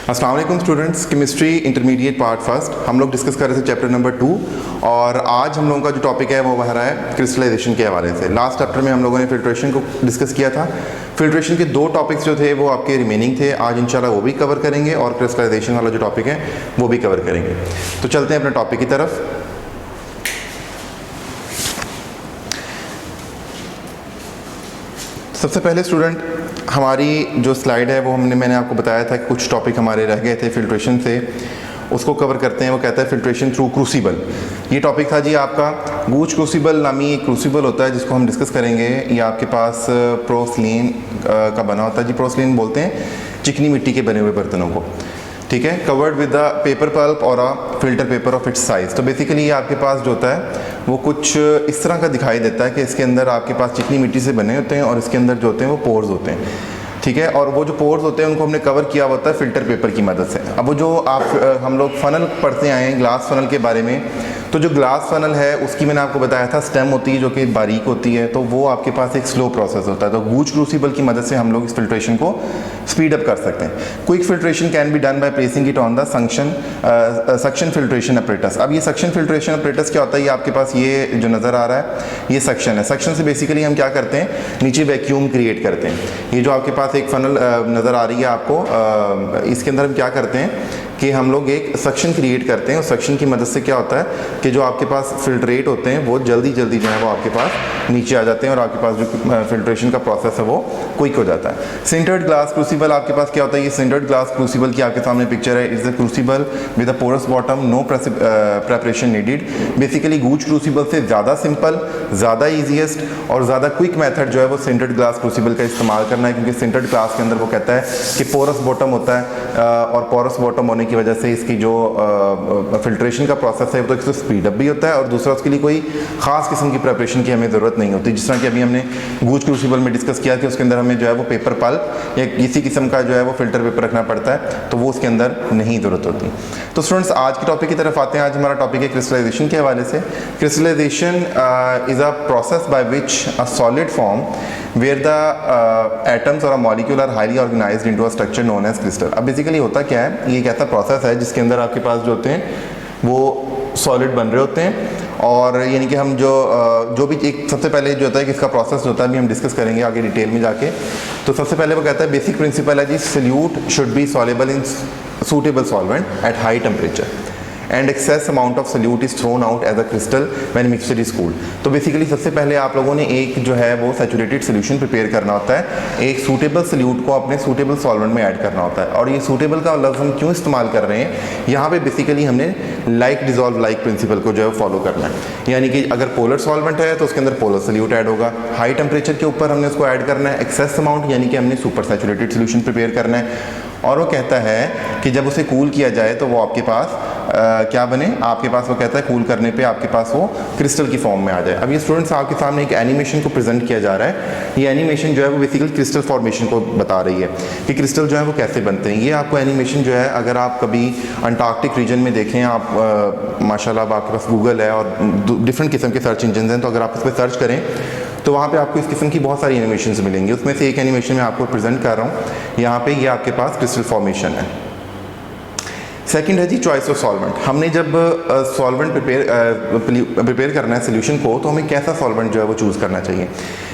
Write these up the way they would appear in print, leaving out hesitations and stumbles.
अस्सलाम वालेकुम students, chemistry intermediate part first हम लोग डिस्कस कर रहे थे चैप्टर नंबर 2 और आज हम लोगों का जो टॉपिक है वो बह रहा है क्रिस्टलाइजेशन के हवाले से। लास्ट चैप्टर में हम लोगों ने फिल्ट्रेशन को डिस्कस किया था। फिल्ट्रेशन के दो टॉपिक्स जो थे वो आपके रिमेनिंग थे, आज इंशाल्लाह वो भी कवर करेंगे और क्रिस्टलाइजेशन वाला जो टॉपिक है वो भी कवर करेंगे। तो चलते हैं अपने टॉपिक की तरफ। सबसे पहले स्टूडेंट हमारी जो स्लाइड है वो मैंने आपको बताया था कि कुछ टॉपिक हमारे रह गए थे फिल्ट्रेशन से, उसको कवर करते हैं। वो कहता है फिल्ट्रेशन थ्रू क्रूसिबल। ये टॉपिक था जी आपका गूच क्रूसिबल नामी एक क्रूसिबल होता है जिसको हम डिस्कस करेंगे। ये आपके पास पोर्सिलेन का बना होता है जी। पोर्सिलेन बोलते हैं चिकनी मिट्टी के बने हुए बर्तनों को, ठीक है। Covered with the paper pulp और a filter paper of its size. तो बेसिकली ये आपके पास जो होता है वो कुछ इस तरह का दिखाई देता है कि इसके अंदर आपके पास चिकनी मिट्टी से बने होते हैं और इसके अंदर जो होते हैं वो पोर्स होते हैं, ठीक है। और वो जो पोर्स होते हैं उनको हमने कवर किया होता है फिल्टर पेपर की मदद से। अब वो जो हम लोग फ़नल पढ़ते आए हैं ग्लास फ़नल के बारे में, तो जो ग्लास फ़नल है उसकी मैंने आपको बताया था स्टेम होती है जो कि बारीक होती है, तो वो आपके पास एक स्लो प्रोसेस होता है। तो गूच क्रूसिबल की मदद से हम लोग इस फिल्ट्रेशन को स्पीड अप कर सकते हैं। Quick filtration can be done by placing it on the suction filtration apparatus. अब ये सक्शन फिल्ट्रेशन अपरेटस क्या होता है? ये आपके पास ये जो नज़र आ रहा है ये सक्शन है। सक्शन से बेसिकली हम क्या करते हैं, नीचे वैक्यूम क्रिएट करते हैं। ये जो आपके पास एक फ़नल नज़र आ रही है आपको, इसके अंदर हम क्या करते हैं कि हम लोग एक सक्शन क्रिएट करते हैं। उस सक्शन की मदद से क्या होता है कि जो आपके पास फिल्ट्रेट होते हैं वो जल्दी जो है वो आपके पास नीचे आ जाते हैं और आपके पास जो फिल्ट्रेशन का प्रोसेस है वो क्विक हो जाता है। सिंटर्ड ग्लास क्रूसिबल आपके पास क्या होता है? ये सिंटर्ड ग्लास क्रूसिबल की आपके सामने पिक्चर है। It's a crucible with a porous bottom, no preparation needed. Basically Gooch crucible से ज़्यादा सिंपल, ज़्यादा ईजीएस्ट और ज़्यादा क्विक मेथड जो है वो सिंटर्ड ग्लास क्रूसिबल का इस्तेमाल करना है, क्योंकि सिंटर्ड ग्लास के अंदर वो कहता है कि पोरस बॉटम होता है और पोरस बॉटम होने की वजह से इसकी जो फिल्ट्रेशन का प्रोसेस है वो तो स्पीड अप भी होता है और दूसरा उसके लिए कोई ख़ास किस्म की प्रिपरेशन की हमें ज़रूरत नहीं होती। जिस तरह कि अभी हमने गूच क्रूसिबल में डिस्कस किया कि उसके अंदर हमें जो है वो पेपर पल्प या किसी किस्म का जो है वो फिल्टर पेपर रखना पड़ता है, तो वो उसके अंदर नहीं ज़रूरत होती। तो स्टूडेंट्स आज के टॉपिक की तरफ आते हैं। आज हमारा टॉपिक है क्रिस्टलाइजेशन के हवाले से। Crystallization is a process by which a solid form where the atoms और a molecule are highly organized into a structure known as crystal. अब बेसिकली होता क्या है, ये एक ऐसा प्रोसेस है जिसके अंदर आपके पास जो होते हैं वो सॉलिड बन रहे होते हैं और यानी कि हम जो भी एक सबसे पहले जो होता है कि इसका प्रोसेस होता है अभी हम डिस्कस करेंगे आगे डिटेल में जाके। तो सबसे पहले वो कहता है बेसिक प्रिंसिपल है जी, solute should be soluble in suitable solvent at high temperature and excess amount of solute is thrown out as a crystal when mixture is cooled. तो बेसिकली सबसे पहले आप लोगों ने एक जो है वो सैचुरेटेड सोल्यूशन प्रिपेयर करना होता है, एक सूटेबल सॉल्यूट को अपने सूटेबल सॉल्वेंट में ऐड करना होता है। और ये सूटेबल का लफ्ज़ हम क्यों इस्तेमाल कर रहे हैं, यहाँ पे बेसिकली हमने लाइक डिजॉल्व लाइक प्रिंसिपल को जो है फॉलो करना है। यानी कि अगर पोलर सॉल्वेंट है तो उसके अंदर पोलर सॉल्यूट ऐड होगा, हाई टेम्परेचर के ऊपर हमने उसको ऐड करना है एक्सेस अमाउंट, यानी कि हमने सुपर सैचुरेटेड सोल्यूशन प्रिपेयर करना है। और वो कहता है कि जब उसे कूल किया जाए तो वो आपके पास क्या बने, आपके पास वो कहता है कूल करने पे आपके पास वो क्रिस्टल की फॉर्म में आ जाए। अब ये स्टूडेंट्स आपके सामने एक एनिमेशन को प्रेजेंट किया जा रहा है। ये एनिमेशन जो है वो बेसिकली क्रिस्टल फॉर्मेशन को बता रही है कि क्रिस्टल जो है वो कैसे बनते हैं। ये आपको एनिमेशन जो है अगर आप कभी अंटार्कटिक रीजन में देखें, आप माशाल्लाह आपके पास गूगल है और डिफरेंट किस्म के सर्च इंजन हैं, तो अगर आप इस पर सर्च करें तो वहाँ पे आपको इस किस्म की बहुत सारी एनिमेशंस मिलेंगी। उसमें से एक एनिमेशन मैं आपको प्रेजेंट कर रहा हूँ। यहाँ पे ये आपके पास क्रिस्टल फॉर्मेशन है। सेकंड है जी चॉइस ऑफ सॉल्वेंट। हमने जब सॉल्वेंट प्रिपेयर करना है सोल्यूशन को, तो हमें कैसा सॉल्वेंट जो है वो चूज़ करना चाहिए।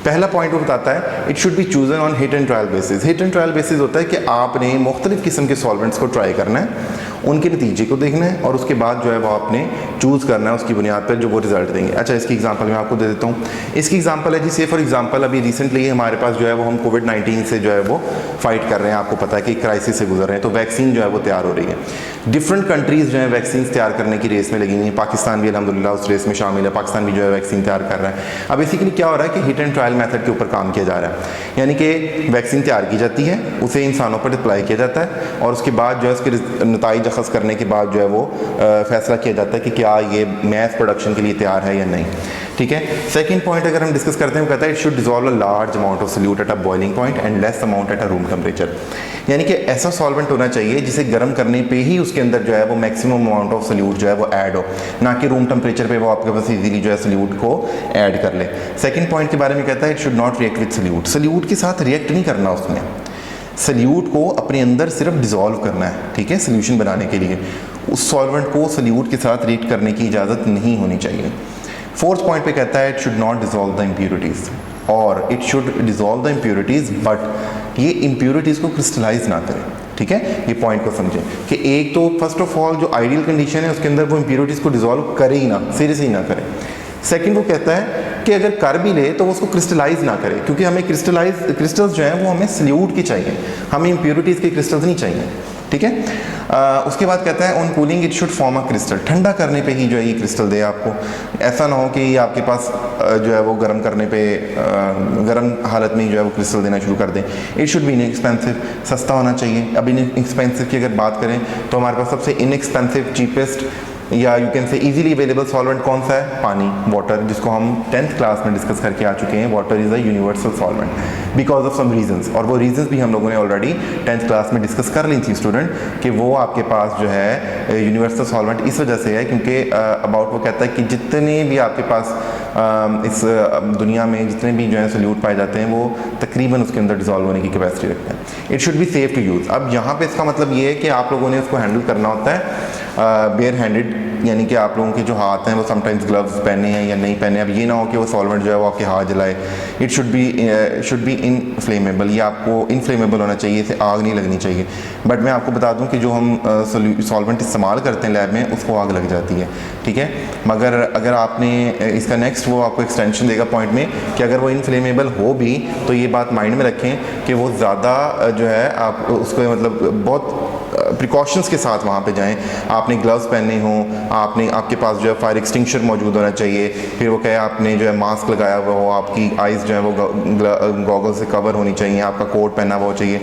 पहला पॉइंट वो बताता है it should B chosen on hit and trial basis. Hit and trial basis होता है कि आपने मुख्तलिफ किस्म के सॉल्वेंट्स को ट्राई करना है, उनके नतीजे को देखना है और उसके बाद जो है वो आपने चूज़ करना है उसकी बुनियाद पर जो वो रिजल्ट देंगे। अच्छा, इसकी एग्जांपल मैं आपको दे देता हूँ। इसकी एग्जांपल है जी, से फॉर एग्जांपल अभी रिसेंटली हमारे पास जो है वो हम कोविड-19 से जो है वो फाइट कर रहे हैं। आपको पता है कि क्राइसिस से गुजर रहे हैं, तो वैक्सीन जो है वो तैयार हो रही है। डिफरेंट कंट्रीज़ जो है वैक्सीन तैयार करने की रेस में लगी हुई हैं। पाकिस्तान भी अल्हम्दुलिल्लाह उस रेस में शामिल है। पाकिस्तान भी जो है वैक्सीन तैयार कर रहा है। अब बेसिकली क्या हो रहा है कि हिट एंड ट्रायल मेथड के ऊपर काम किया जा रहा है, यानी कि वैक्सीन तैयार की जाती है, उसे इंसानों पर अप्लाई किया जाता है और उसके बाद जो है उसके नताइज अखज़ करने के बाद जो है वो फैसला किया जाता है कि क्या ये मैथ प्रोडक्शन के लिए तैयार है या नहीं, ठीक है। सेकंड पॉइंट अगर हम डिस्कस करते हैं, वो कहता है it should dissolve a large amount of solute at a boiling point and less amount at a room temperature. यानी कि ऐसा सॉल्वेंट होना चाहिए जिसे गर्म करने पे ही उसके अंदर जो है वो मैक्सिमम अमाउंट ऑफ सॉल्यूट जो है वो ऐड हो, ना कि रूम टेम्परेचर पे वो आपके पास इजीली जो है सॉल्यूट को ऐड कर ले। सेकंड पॉइंट के बारे में कहता है it should not react with solute. Solute के साथ रिएक्ट नहीं करना उसमें। सल्यूट को अपने अंदर सिर्फ डिज़ोल्व करना है, ठीक है, सोल्यूशन बनाने के लिए। उस सॉल्वेंट को सल्यूट के साथ रिएक्ट करने की इजाज़त नहीं होनी चाहिए। फोर्थ पॉइंट पे कहता है it should not dissolve the impurities, और it should dissolve the impurities but ये इम्प्योरिटीज़ को क्रिस्टलाइज ना करें, ठीक है। ये पॉइंट को समझें कि एक तो फर्स्ट ऑफ ऑल जो आइडियल कंडीशन है उसके अंदर वो इम्प्योरिटीज़ को डिज़ोल्व करे ही ना, सीरियसली ना करे। सेकंड वो कहता है कि अगर कर भी ले तो वो उसको क्रिस्टलाइज ना करे, क्योंकि हमें क्रिस्टल्स जो हैं वो हमें सल्यूट की चाहिए, हमें इम्प्योरिटीज़ के क्रिस्टल्स नहीं चाहिए, ठीक है। उसके बाद कहता है on cooling it should form a crystal, ठंडा करने पे ही जो है ये क्रिस्टल दे आपको। ऐसा ना हो कि ये आपके पास जो है वो गर्म करने पे गर्म हालत में ही जो है वो क्रिस्टल देना शुरू कर दें। इट शुड बी इनएक्सपेंसिव, सस्ता होना चाहिए। अब इनएक्सपेंसिव की अगर बात करें तो हमारे पास सबसे इनएक्सपेंसिव चीपेस्ट या you can say easily available solvent कौन सा है? पानी, वाटर, जिसको हम 10th क्लास में डिस्कस करके आ चुके हैं। Water is a universal solvent because of some reasons, और वो रीजंस भी हम लोगों ने ऑलरेडी 10th क्लास में डिस्कस कर ली थी स्टूडेंट, कि वो आपके पास जो है यूनिवर्सल सॉल्वेंट इस वजह से है क्योंकि अबाउट वो कहता है कि जितने भी आपके पास इस दुनिया में जितने भी जो है सोल्यूट पाए जाते हैं वो तकरीबन उसके अंदर डिजॉल्व होने की कैपेसिटी रखते हैं। It should be safe to use. अब यहाँ पे इसका मतलब ये है कि आप लोगों ने उसको हैंडल करना होता है बेयर हैंडेड, यानी कि आप लोगों के जो हाथ हैं वो समटाइम्स ग्लव्स पहने हैं या नहीं पहने। अब ये ना हो कि वो सॉल्वेंट जो है वो आपके हाथ जलाए। इट शुड बी इनफ्लेमेबल, ये आपको इनफ्लेमेबल होना चाहिए, इसे आग नहीं लगनी चाहिए। बट मैं आपको बता दूं कि जो हम सॉल्वेंट इस्तेमाल करते हैं लैब में उसको आग लग जाती है, ठीक है। मगर अगर आपने इसका नेक्स्ट वो आपको एक्सटेंशन देगा पॉइंट में कि अगर वो इनफ्लेमेबल हो भी तो ये बात माइंड में रखें कि वो ज़्यादा जो है आप उसको मतलब बहुत प्रिकॉशंस के साथ वहाँ पे जाएं। आपने ग्लव्स पहने हों, आपके पास जो है फायर एक्सटिंग्विशर मौजूद होना चाहिए। फिर वो कहे आपने जो है मास्क लगाया हुआ हो, आपकी आइज़ जो है वो गॉगल से कवर होनी चाहिए, आपका कोट पहना हुआ चाहिए।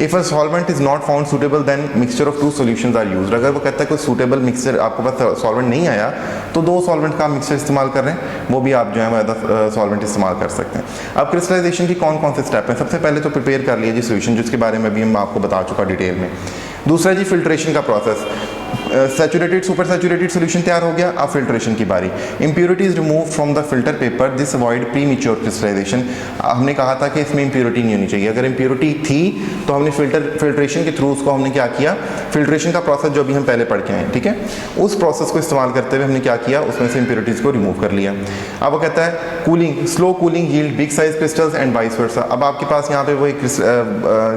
If a solvent is not found suitable then mixture of 2 solutions are used. अगर वो कहता है कोई सूटेबल मिक्सचर आपके पास सॉल्वेंट नहीं आया तो 2 सॉल्वेंट का मिक्सचर इस्तेमाल कर रहे हैं, वो भी आप जो है सॉल्वेंट इस्तेमाल कर सकते हैं। अब क्रिस्टलाइजेशन की कौन कौन से स्टेप हैं? सबसे पहले तो प्रिपेयर कर लिया जी सोल्यूशन, जिसके बारे में भी मैं आपको बता चुका डिटेल में। दूसरा जी फिल्ट्रेशन का process. Saturated super saturated solution तैयार हो गया, अब फिल्ट्रेशन की बारी। Impurities remove from the filter paper, this avoid premature crystallization. हमने कहा था कि इसमें इम्प्योरिटी नहीं होनी चाहिए। अगर इम्प्योरिटी थी तो हमने फिल्ट्रेशन के थ्रू उसको हमने क्या किया, फिल्ट्रेशन का प्रोसेस जो भी हम पहले पढ़ के आए, ठीक है, उस प्रोसेस को इस्तेमाल करते हुए हमने क्या किया, उसमें से इम्प्योरिटीज़ को रिमूव कर लिया। अब वो कहता है cooling, slow cooling yield big size crystals and vice versa. अब आपके पास यहाँ पे वो एक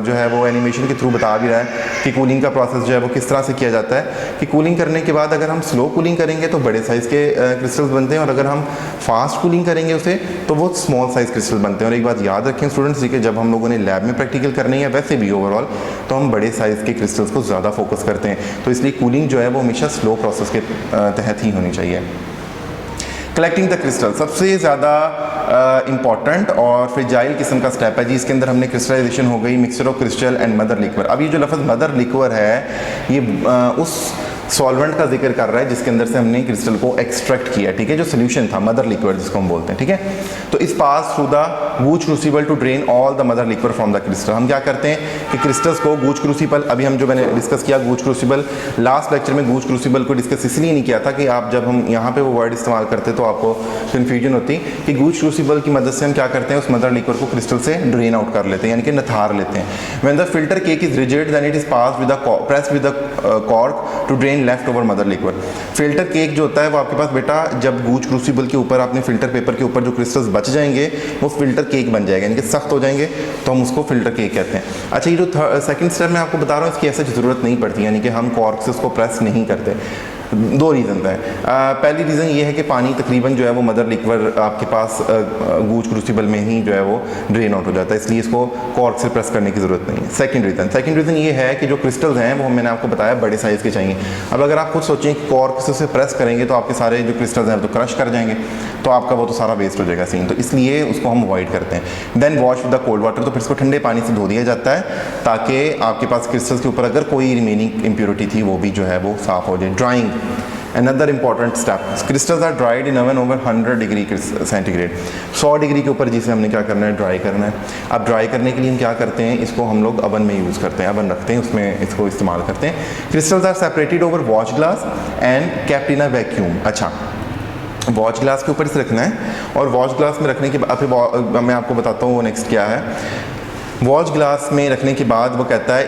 जो है वो एनिमेशन के थ्रू बता भी रहा है कि कूलिंग का प्रोसेस जो है वो किस तरह से किया जाता है। कि कूलिंग करने के बाद अगर हम स्लो कूलिंग करेंगे तो बड़े साइज़ के क्रिस्टल्स बनते हैं, और अगर हम फास्ट कूलिंग करेंगे उसे तो वो स्मॉल साइज़ क्रिस्टल बनते हैं। और एक बात याद रखें स्टूडेंट्स कि जब हम लोगों ने लैब में प्रैक्टिकल करनी है वैसे भी ओवरऑल तो हम बड़े साइज़ के क्रिस्टल्स को ज़्यादा फोकस करते हैं, तो इसलिए कूलिंग जो है वो हमेशा स्लो प्रोसेस के तहत ही होनी चाहिए। कलेक्टिंग द क्रिस्टल सबसे ज़्यादा इंपॉर्टेंट और फ्रेजाइल किस्म का स्टेप है जी। इसके अंदर हमने क्रिस्टलाइजेशन हो गई, mixture of crystal and mother liquor. अब ये जो लफ्ज़ मदर लिक्वर है ये उस सॉल्वेंट का जिक्र कर रहा है जिसके अंदर से हमने क्रिस्टल को एक्सट्रैक्ट किया, ठीक है, जो सोल्यूशन था मदर लिक्विड जिसको हम बोलते हैं, ठीक है। तो इस pass through the Gooch crucible to drain all the mother liquid from the crystal. हम क्या करते हैं कि क्रिस्टल्स को गूज क्रूसिबल, अभी हम जो मैंने डिस्कस किया गूज क्रूसिबल, लास्ट लेक्चर में गूज क्रूसिबल को डिस्कस इसलिए नहीं किया था कि आप जब हम यहाँ पे वो वर्ड इस्तेमाल करते तो आपको कन्फ्यूजन होती कि गूज क्रूसिबल की मदद से हम क्या करते हैं, उस मदर लिक्विड को क्रिस्टल से ड्रेन आउट कर लेते हैं, यानी कि नथार लेते हैं। When the filter cake is rigid then it is pass with press with cork to drain leftover mother liquid. Filter cake जो होता है वो आपके पास बेटा जब गूज क्रूसिबल के ऊपर आपने फिल्टर पेपर के ऊपर जो क्रिस्टल्स बच जाएंगे वो फिल्टर केक बन जाएगा, यानी कि सख्त हो जाएंगे तो हम उसको फिल्टर केक कहते हैं। अच्छा, ये जो सेकंड स्टेप मैं आपको बता रहा हूँ इसकी ऐसी ज़रूरत नहीं पड़ती, यानी कि हम कॉर्क से उसको प्रेस नहीं करते। 2 रीज़न हैं। पहली रीज़न ये है कि पानी तकरीबन जो है वो मदर लिक्विड आपके पास गूज क्रूसिबल में ही जो है वो ड्रेन आउट हो जाता है, इसलिए इसको कॉर्क से प्रेस करने की ज़रूरत नहीं है। सेकंड रीज़न ये है कि जो क्रिस्टल्स हैं वो मैंने आपको बताया बड़े साइज़ के चाहिए। अब अगर आप खुद सोचें कि कॉर्क से उसे प्रेस करेंगे तो आपके सारे जो क्रिस्टल्स हैं तो क्रश कर जाएंगे, तो आपका वो तो सारा वेस्ट हो जाएगा सीन, तो इसलिए उसको हम अवॉइड करते हैं। Then wash with the cold water, तो फिर इसको ठंडे पानी से धो दिया जाता है ताकि आपके पास क्रिस्टल्स के ऊपर अगर कोई रिमेनिंग इम्प्योरिटी थी वो भी जो है वो साफ़ हो जाए। Drawing another important step, crystals are dried in oven over 100 degree centigrade, 100 degree के ऊपर जिसे हमने क्या करना है, ड्राई करना है। अब ड्राई करने के लिए हम क्या करते हैं, इसको हम लोग अवन में यूज़ करते हैं, अवन रखते हैं उसमें इसको इस्तेमाल करते हैं। Crystals are separated over watch glass and kept in a vacuum. अच्छा, वॉच ग्लास के ऊपर इसे रखना है और वॉच ग्लास में रखने के बाद फिर मैं आपको बताता हूँ वो नेक्स्ट क्या है। वॉश ग्लास में रखने के बाद वो कहता है